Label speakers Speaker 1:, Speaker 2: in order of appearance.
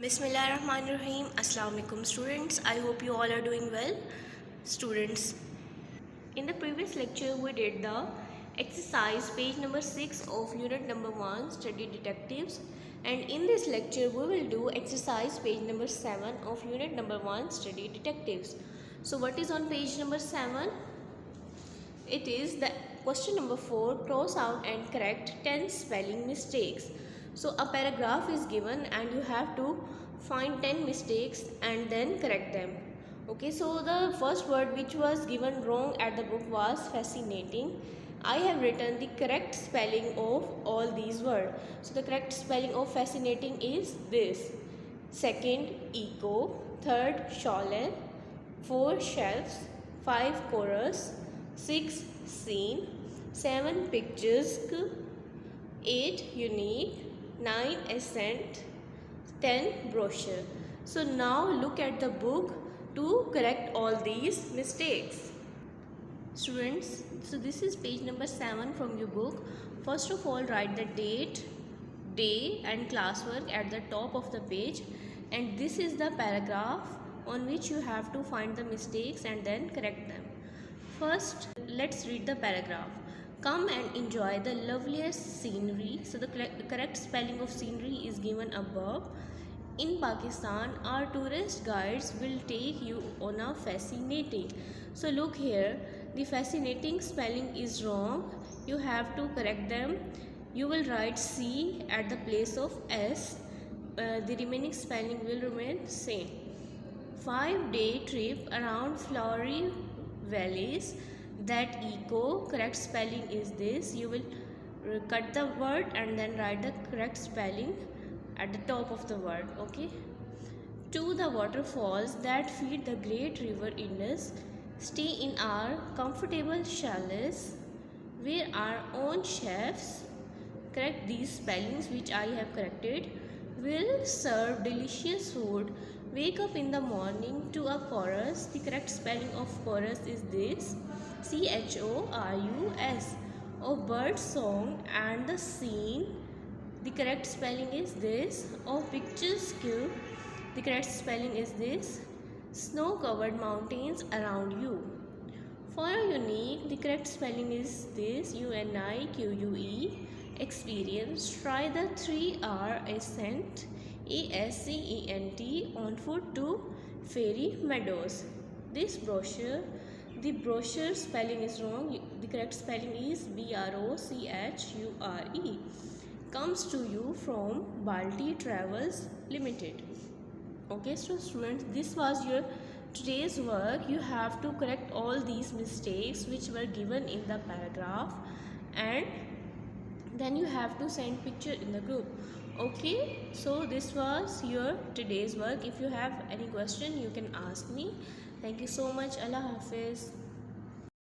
Speaker 1: Bismillahirrahmanirrahim. Assalamu alaikum students. I hope you all are doing well. Students, in the previous lecture we did the exercise page number 6 of unit number 1 study detectives, and in this lecture we will do exercise page number 7 of unit number 1 study detectives. So what is on page number 7? It is the question number 4, cross out and correct 10 spelling mistakes. So a paragraph is given and you have to find 10 mistakes and then correct them. Okay, so the first word which was given wrong at the book was fascinating. I have written the correct spelling of all these words. So the correct spelling of fascinating is this. Second, eco. Third, chalet. 4, shelves. 5, chorus. 6, scene. 7, picturesque. 8, unique. 9, ascent. 10, brochure. So now look at the book to correct all these mistakes. Students, so this is page number 7 from your book. First of all, write the date, day and classwork at the top of the page, and this is the paragraph on which you have to find the mistakes and then correct them. First, let's read the paragraph. Come and enjoy the loveliest scenery. So the correct spelling of scenery is given above. In Pakistan, our tourist guides will take you on a fascinating. So look here, the fascinating spelling is wrong. You have to correct them. You will write C at the place of S. The remaining spelling will remain same. 5-day trip around flowery valleys. That eco, correct spelling is this. You will cut the word and then write the correct spelling at the top of the word. Okay, to the waterfalls that feed the great river Indus. Stay in our comfortable chalets where our own chefs, correct these spellings which I have corrected, will serve delicious food. Wake up in the morning to a chorus. The correct spelling of chorus is this, chorus, of bird song and the scene. The correct spelling is this, of picturesque. The correct spelling is this, snow-covered mountains around you. For a unique, the correct spelling is this, unique, experience. Try the 3R ascent, ASCENT, on foot to fairy meadows. This brochure, the brochure spelling is wrong. The correct spelling is BROCHURE. Comes to you from Balti Travels Limited. Okay, so students, this was your today's work. You have to correct all these mistakes which were given in the paragraph, and then you have to send picture in the group. Okay, so this was your today's work. If you have any question, you can ask me. Thank you so much. Allah Hafiz.